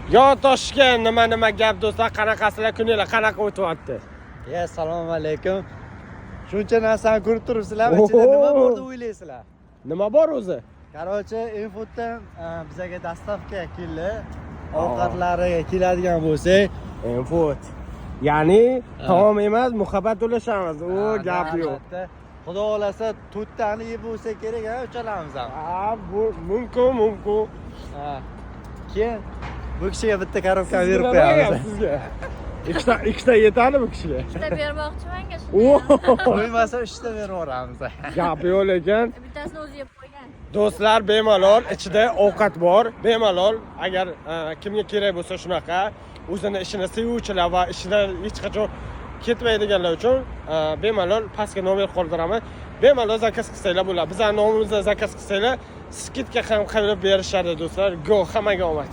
Yo toshgan nima gap do'stlar, qanaqasizlar, kuninglar qanaqa o'tyapti? Assalomu alaykum. Shuncha narsani ko'rib turibsizlar, ichida nima bor deb o'ylaysizlar? Nima bor o'zi? Qarochi, Infooddan bizga dastavka keldi. Ovqatlariga keladigan bo'lsak, Infood. Ya'ni taom emas, muhabbat to'lashamiz. O, gap yo'q. Xudo xolasa 4 tani yeb bo'lsa kerak, uchalamiz ham. Bu mumkin. Keyin bu kishiga bitta korobka berib qo'yamiz. Sizga. Ikkita yetadi bu kishiga. Ikkita bermoqchiman-ga shuni. Qo'ymasa 3 ta berib yuboramiz. Gap yo'q lekin. Bittasini o'zi yeb qo'ygan. Do'stlar, bemalol ichida ovqat bor. Bemalol agar kimga kerak bo'lsa shunaqa o'zini ishini sevuvchilar va ishidan hech qachon ketmaydiganlar uchun bemalol pastga nomer qoldiraman. Bemalol zakaz qilsanglar bo'ladi. Bizning nomimizdan zakaz qilsanglar, skidka ham qilib berishadi do'stlar. Go, hammaga omad.